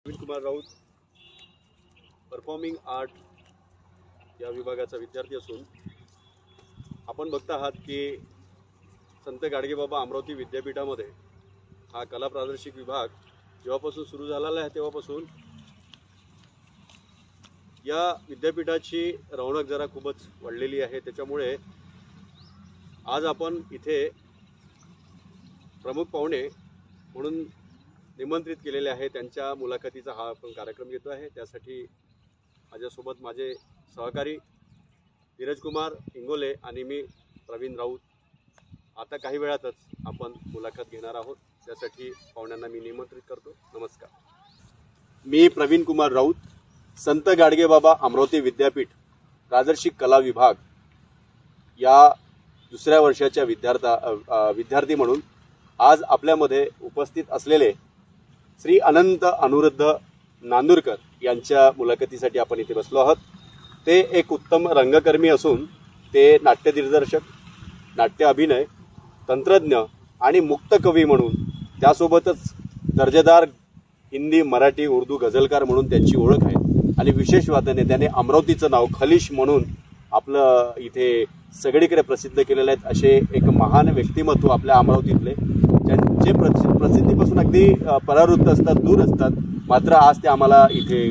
Pravin Kumar Raut performing art या विभागाचा विद्यार्थी असून आपण बघता आहात की संत गाडगेबाबा अमरावती विद्यापीठामध्ये हा कला प्रादेशिक विभाग जेव्हापासून सुरू झालेला आहे तेव्हापासून या विद्यापीठाची रौनक जरा खूपच वाढलेली आहे। त्याच्यामुळे आज आपण इथे प्रमुख पाहुणे म्हणून निमंत्रित केलेले आहे, त्यांच्या मुलाखतीचा हा आपण कार्यक्रम घेतो आहे। त्यासाठी माझ्यासोबत माझे सहकारी धीरज कुमार इंगोले आणि मी प्रवीण राऊत आता काही वेळातच आपण मुलाखत घेणार आहोत। त्यासाठी पाहुण्यांना मी निमंत्रित करतो। नमस्कार, मी प्रवीण कुमार राऊत, संत गाडगेबाबा अमरावती विद्यापीठ प्रादेशिक कला विभाग या दुसऱ्या वर्षाच्या विद्यार्थी म्हणून आज आपल्यामध्ये उपस्थित असलेले श्री अनंत अनुरुद्ध नांदुरकर यांच्या मुलाखतीसाठी आपण इथे बसलो आहोत। ते एक उत्तम रंगकर्मी असून ते नाट्य दिग्दर्शक, नाट्य अभिनय, तंत्रज्ञ आणि मुक्त कवी म्हणून, त्यासोबतच दर्जेदार हिंदी, मराठी, उर्दू गझलकार म्हणून त्यांची ओळख आहे। आणि विशेष वाताने त्याने अमरावतीचं नाव खलिश म्हणून आपलं इथे सगळीकडे प्रसिद्ध केलेले आहेत। असे एक महान व्यक्तिमत्व आपल्या अमरावतीतले जे प्रसिद्धीपासून अगदी परावृत्त असतात, दूर असतात, मात्र आज ते आम्हाला इथे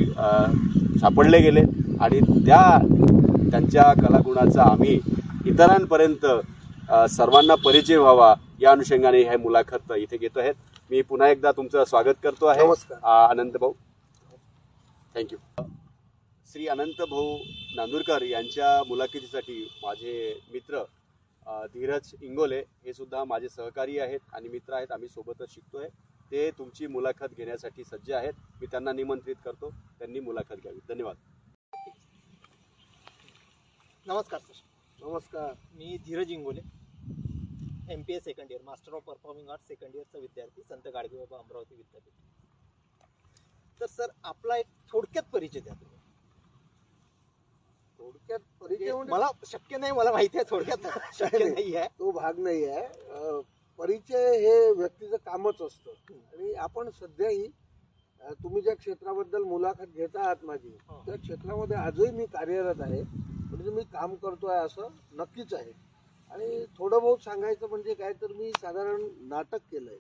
सापडले गेले आणि त्यांच्या कलागुणाचा आम्ही इतरांपर्यंत सर्वांना परिचय व्हावा या अनुषंगाने ही मुलाखत इथे घेतो आहेत। मी पुन्हा एकदा तुमचं स्वागत करतो आहे। नमस्कार अनंत भाऊ, थँक्यू। श्री अनंत भाऊ नांदुरकर यांच्या मुलाखतीसाठी माझे मित्र धीरज इंगोले हे सुद्धा माझे सहकारी आहेत आणि मित्र आहेत, आम्ही सोबतच शिकतोय। ते तुमची मुलाखत घेण्यासाठी सज्ज आहेत। मी त्यांना निमंत्रित करतो, त्यांनी मुलाखत घ्यावी। धन्यवाद। नमस्कार सर। नमस्कार, मी Dhiraj Ingole, MPA second year, master of performing art second इयरचा विद्यार्थी, संत गाडगेबाबा अमरावती विद्यापीठ। तर सर, आपला एक थोडक्यात परिचय द्या तुम्ही। थोडक्यात परिचय मला शक्य नाही, मला माहिती आहे, थोडक्यात शक्य नाही आहे, तो भाग नाही आहे। परिचय हे व्यक्तीचं कामच असतं आणि आपण सध्याही तुम्ही ज्या क्षेत्राबद्दल मुलाखत घेता आहात माझी, त्या क्षेत्रामध्ये आजही मी कार्यरत आहे, म्हणजे मी काम करतोय असं नक्कीच आहे। आणि थोडं बहुत सांगायचं म्हणजे काय, तर मी साधारण नाटक केलंय,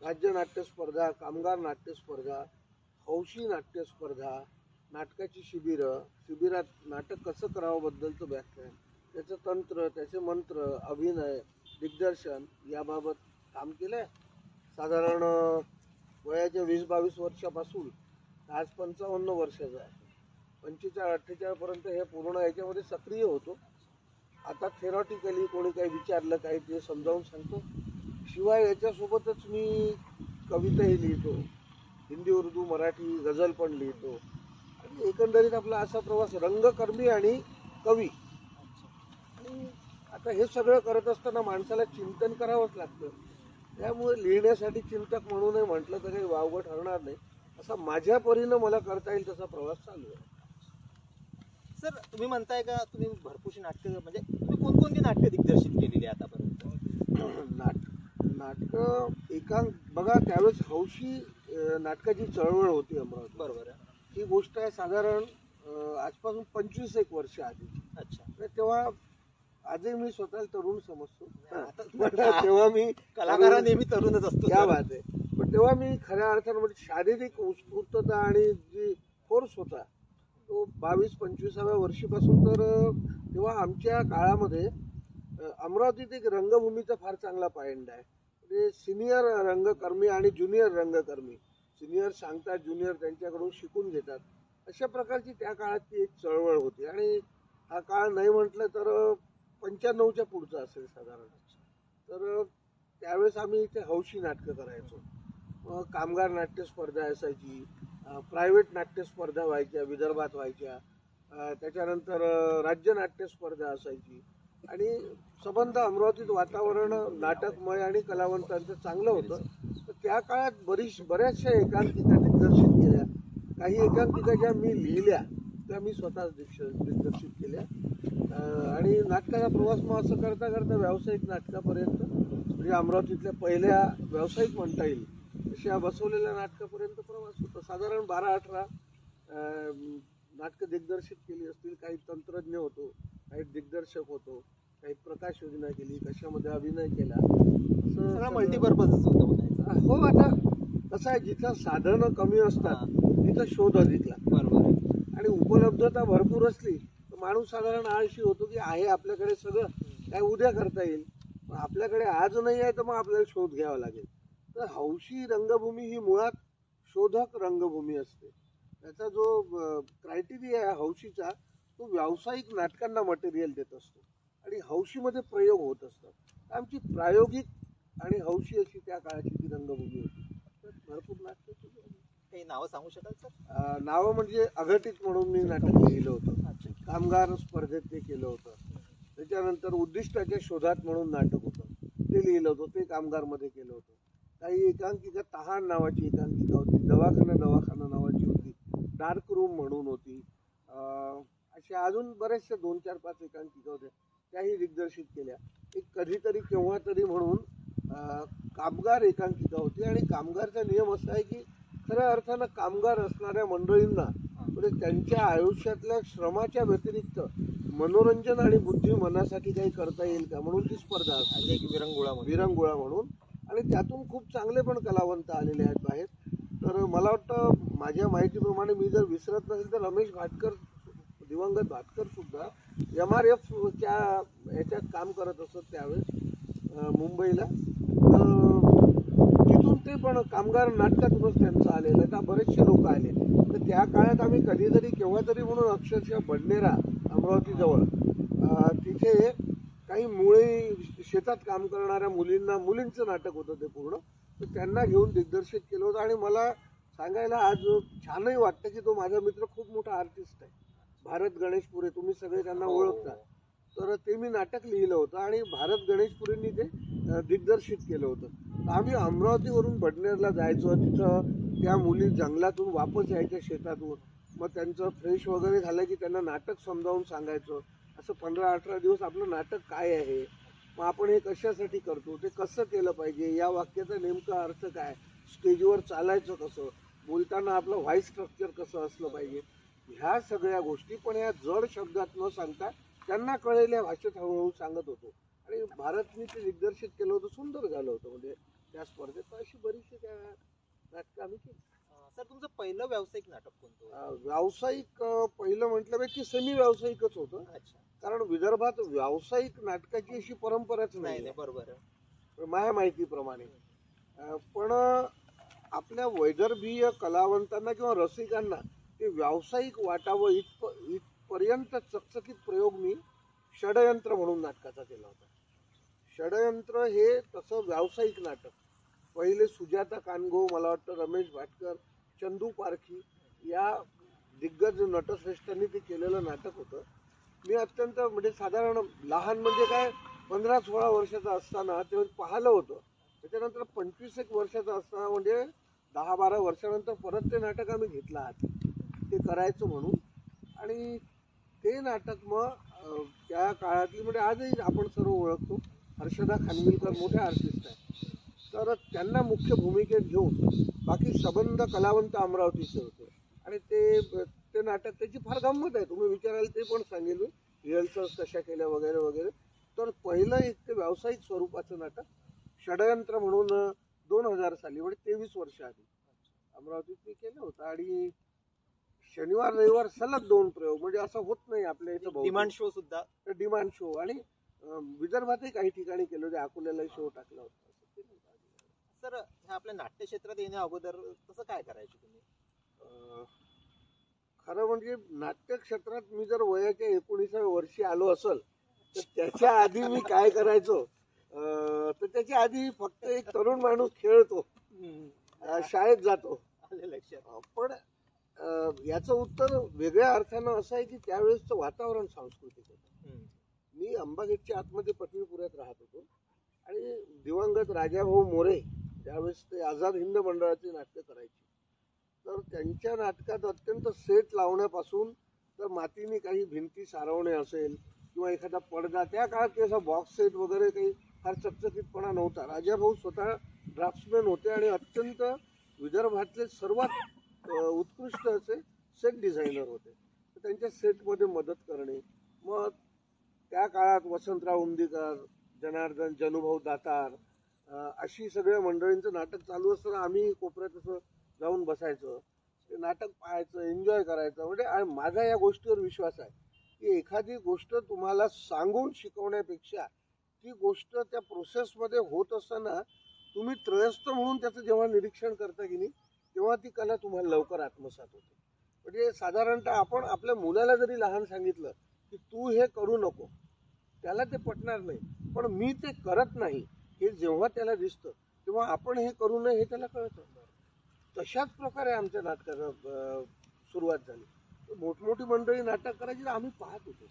राज्य नाट्य स्पर्धा, कामगार नाट्य स्पर्धा, हौशी नाट्य स्पर्धा, नाटकाची शिबिरात नाटक कसं करावं बद्दलचं व्याख्यान, त्याचं तंत्र, त्याचे मंत्र, अभिनय, दिग्दर्शन याबाबत काम केलंय। साधारण वयाच्या 20-22 वर्षापासून आज 55 वर्षाचा आहे। 45-48 पर्यंत हे पूर्ण याच्यामध्ये सक्रिय होतो। आता थेरॉटिकली कोणी काही विचारलं काही ते समजावून सांगतो। शिवाय याच्यासोबतच मी कविताही लिहितो, हिंदी, उर्दू, मराठी, गझल पण लिहितो। आणि एकंदरीत आपला असा प्रवास रंगकर्मी आणि कवी। आणि आता हे सगळं करत असताना माणसाला चिंतन करावंच लागतं, त्यामुळे लिहिण्यासाठी चिंतक म्हणूनही म्हटलं तर काही वावगं ठरणार नाही। असा माझ्या परीनं मला करता येईल तसा प्रवास चालू आहे। सर, तुम्ही म्हणताय का तुम्ही भरपूरशी नाटकं, म्हणजे तुम्ही कोणकोणती नाटकं दिग्दर्शित केलेली आहे आतापर्यंत? नाटकं एकांक बघा, त्यावेळेस हौशी नाटकाची चळवळ होती अमरावती, बरोबर आहे। ही गोष्ट आहे साधारण आजपासून 25-1 वर्ष आधी। अच्छा, तेव्हा आजही मी स्वतःला तरुण समजतो, तेव्हा मी कलाकार नेहमी तरुणच असतो, क्या बात आहे। पण तेव्हा मी खऱ्या अर्थानं म्हणजे शारीरिक उत्स्फूर्तता आणि जी फोर्स होता तो 22-25व्या वर्षीपासून। तर तेव्हा आमच्या काळामध्ये अमरावतीत एक रंगभूमीचा फार चांगला पायंडा आहे, म्हणजे सिनियर रंगकर्मी आणि ज्युनियर रंगकर्मी, सिनियर सांगतात, ज्युनियर त्यांच्याकडून शिकून घेतात, अशा प्रकारची त्या काळाची एक चळवळ होती। आणि हा काळ नाही म्हटलं तर 95च्या पुढचा असेल साधारण। तर त्यावेळेस आम्ही इथे हौशी नाटकं करायचो। कामगार नाट्य स्पर्धा असायची, प्रायव्हेट नाट्य स्पर्धा व्हायच्या, विदर्भात व्हायच्या, त्याच्यानंतर राज्य नाट्य स्पर्धा असायची। आणि संबंध अमरावतीत वातावरण नाटकमय आणि कलावंतांचं चांगलं होतं। तर त्या काळात बऱ्याचशा एकांकिका दिग्दर्शित केल्या, काही एकांकिका ज्या मी लिहिल्या त्या मी स्वतः दिग्दर्शित केल्या। आणि नाटकाचा प्रवास मग असं करता करता व्यावसायिक नाटकापर्यंत, म्हणजे अमरावतीतल्या पहिल्या व्यावसायिक म्हणता येईल अशा बसवलेल्या नाटकापर्यंत प्रवास होता. साधारण 12-18 नाटकं दिग्दर्शित केली असतील. काही तंत्रज्ञ होतो, काही दिग्दर्शक होतो, काही प्रकाश योजना केली, कशामध्ये अभिनय केला, सगळं मल्टीपर्पजच होतं म्हणायचं. हो. आता कसं आहे, जिथं साधनं कमी असतात तिथं शोध अधिक लागतो. बरोबर आहे. आणि उपलब्धता भरपूर असली तर माणूस साधारण आळशी होतो की आहे आपल्याकडे सगळं, काय उद्या करता येईल. पण आपल्याकडे आज नाही आहे तर मग आपल्याला शोध घ्यावा लागेल. तर हौशी रंगभूमी ही मुळात शोधक रंगभूमी असते. त्याचा जो क्रायटेरिया आहे हौशीचा, तो व्यावसायिक नाटकांना मटेरियल देत असतो आणि हौशीमध्ये प्रयोग होत असतात. आमची प्रायोगिक आणि हौशी अशी त्या काळाची ती रंगभूमी होती. तर भरपूर नाटकं केली. काही नावं सांगू शकाल सर? नावं म्हणजे अघटित म्हणून मी नाटक लिहिलं होतं. कामगार स्पर्धेत ते केलं होतं. त्याच्यानंतर उद्दिष्टाच्या शोधात म्हणून नाटक होतं, ते लिहिलं होतं, ते कामगारमध्ये केलं होतं. काही एकांकिका, तहान नावाची एकांकिका होती, दवाखाना नावाची होती, डार्क रूम म्हणून होती. अशा अजून बऱ्याचशा 2, 4, 5 एकांकिका होत्या, त्याही दिग्दर्शित केल्या. एक कधीतरी केव्हा तरी म्हणून कामगार एकांकिका होती. आणि कामगारचा नियम असा आहे की खऱ्या अर्थानं कामगार असणाऱ्या मंडळींना म्हणजे त्यांच्या आयुष्यातल्या श्रमाच्या व्यतिरिक्त मनोरंजन आणि बुद्धी मनासाठी काही करता येईल का म्हणून ती स्पर्धा असते, एक विरंगुळा म्हणून. आणि त्यातून खूप चांगले पण कलावंत आलेले आहेत बाहेर. तर मला वाटतं माझ्या माहितीप्रमाणे मी जर विसरत नसेल तर रमेश भाटकर, दिवंगत भाटकर सुद्धा MRFच्या ह्याच्यात काम करत असत त्यावेळेस मुंबईला. तिथून ते पण कामगार नाटकातूनच त्यांचं आलेलं का बरेचसे लोक आले. तर त्या काळात आम्ही कधीतरी केव्हा तरी म्हणून अक्षरशः बडनेरा अमरावतीजवळ तिथे काही मुळे शेतात काम करणाऱ्या मुलींचं नाटक होतं ते पूर्ण. तर त्यांना घेऊन दिग्दर्शित केलं होतं. आणि मला सांगायला आज छानही वाटतं की तो माझा मित्र खूप मोठा आर्टिस्ट आहे, भारत गणेशपुरे. तुम्ही सगळे त्यांना ओळखता. तर ते मी नाटक लिहिलं होतं आणि भारत गणेशपुरेंनी ते दिग्दर्शित केलं होतं. आम्ही अमरावतीवरून बडनेरला जायचो, तिथं त्या मुली जंगलातून वापस यायच्या शेतातून. मग त्यांचं फ्रेश वगैरे झालं की त्यांना नाटक समजावून सांगायचं. असं 15-18 दिवस आपलं नाटक काय आहे, मग आपण हे कशासाठी करतो, ते कसं केलं पाहिजे, या वाक्याचा नेमका अर्थ काय, स्टेजवर चालायचं कसं, बोलताना आपलं व्हॉइस स्ट्रक्चर कसं असलं पाहिजे, ह्या सगळ्या गोष्टी पण या जड शब्दात न सांगता त्यांना कळलेल्या भाषेत हळूहळू सांगत होतो. आणि भारतनी ते दिग्दर्शित केलं होतं, सुंदर झालं होतं म्हणजे त्या स्पर्धेत. अशी बरीचशी त्या नाटकं आम्ही केली. सर तुमचं पहिलं व्यावसायिक नाटक कोणतं? व्यावसायिक पहिलं म्हटल्यापैकी सेमी व्यावसायिकच होतं. अच्छा. कारण विदर्भात व्यावसायिक नाटकाची अशी परंपराच नाही, बरोबर आहे माझ्या माहितीप्रमाणे. पण आपल्या वैदर्भीय कलावंतांना किंवा रसिकांना ते व्यावसायिक वाटावं इथपर्यंत चकचकीत प्रयोग मी षडयंत्र म्हणून नाटकाचा केला होता. षडयंत्र हे तसं व्यावसायिक नाटक. पहिले सुजाता कानगो, मला वाटतं रमेश भाटकर, चंदू पारखी या दिग्गज नटश्रेष्ठांनी ते केलेलं नाटक होतं. मी अत्यंत म्हणजे साधारण लहान म्हणजे काय 15-16 वर्षाचा असताना ते पाहिलं होतं. त्याच्यानंतर 25-1 वर्षाचा असताना म्हणजे 10-12 वर्षानंतर परत ते नाटक आम्ही घेतलं हाती, ते करायचं म्हणून. आणि ते नाटक मग त्या काळातली म्हणजे आजही आपण सर्व ओळखतो हर्षदा खानविलकर, मोठे आर्टिस्ट आहेत. तर त्यांना मुख्य भूमिकेत घेऊन बाकी सबंध कलावंत अमरावतीचे होते. आणि ते नाटक त्याची फार गंमत आहे, तुम्ही विचाराल ते पण सांगेल मी, रिहर्सल्स कशा केल्या वगैरे वगैरे. तर पहिलं एक ते व्यावसायिक स्वरूपाचं नाटक षडयंत्र म्हणून 2000 साली म्हणजे 23 वर्ष आधी अमरावतीत मी केलं होतं. आणि शनिवार रविवार सलग 2 प्रयोग, म्हणजे असं होत नाही आपल्या इथं. डिमांड शो सुद्धा, डिमांड शो. आणि विदर्भातही काही ठिकाणी केलं होते, अकोल्यालाही शो टाकला होता. सर ह्या आपल्या नाट्य क्षेत्रात येण्या अगोदर तसं काय करायचे तुम्ही? खरं म्हणजे नाट्य क्षेत्रात मी जर वयाच्या 19व्या वर्षी आलो असेल तर त्याच्या आधी मी काय करायचो, तर त्याच्या आधी फक्त एक तरुण माणूस खेळतो, शाळेत जातो. पण याचं उत्तर वेगळ्या अर्थानं असं आहे की त्यावेळेसचं वातावरण सांस्कृतिक होतं. मी अंबागेटच्या आतमध्ये पटवीपुऱ्यात राहत होतो आणि दिवंगत राजाभाऊ मोरे त्यावेळेस ते आझाद हिंद मंडळाची नाटकं करायची. तर त्यांच्या नाटकात अत्यंत सेट लावण्यापासून तर मातीने काही भिंती सारवणे असेल किंवा एखादा पडदा, त्या काळात असा बॉक्स सेट वगैरे काही फार चकचकीतपणा नव्हता. राजाभाऊ स्वतः ड्राफ्ट्समॅन होते आणि अत्यंत विदर्भातले सर्वात उत्कृष्ट असे सेट डिझायनर होते. तर त्यांच्या सेटमध्ये मदत करणे. मग त्या काळात वसंतराव उमदीकर, जनार्दन जनुभाऊ दातार अशी सगळ्या मंडळींचं नाटक चालू असताना आम्ही कोपऱ्यात असं जाऊन बसायचं, ते नाटक पाहायचं, एन्जॉय करायचं. म्हणजे माझा या गोष्टीवर विश्वास आहे की एखादी गोष्ट तुम्हाला सांगून शिकवण्यापेक्षा ती गोष्ट त्या प्रोसेसमध्ये होत असताना तुम्ही त्रयस्थ म्हणून त्याचं जेव्हा निरीक्षण करता की नाही तेव्हा ती कला तुम्हाला लवकर आत्मसात होते. म्हणजे साधारणतः आपण आपल्या मुलाला जरी लहान सांगितलं की तू हे करू नको, त्याला ते पटणार नाही, पण मी ते करत नाही हे जेव्हा त्याला दिसतं तेव्हा आपण हे करू नये हे त्याला कळतं. तशाच प्रकारे आमच्या नाटकाला सुरुवात झाली. मोठमोठी मंडळी नाटक करायची तर आम्ही पाहत होतो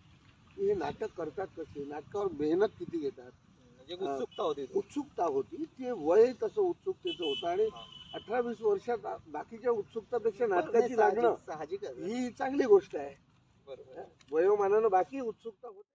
की हे नाटक करतात कसे, नाटकावर मेहनत किती घेतात. म्हणजे उत्सुकता होती. उत्सुकता होती, ते वय तसं उत्सुकतेचं होतं. आणि 18-20 वर्षात बाकीच्या उत्सुकतापेक्षा नाटकाची लागणं साहजिक ही चांगली गोष्ट आहे. बरोबर. वयोमानानं बाकी उत्सुकता होती.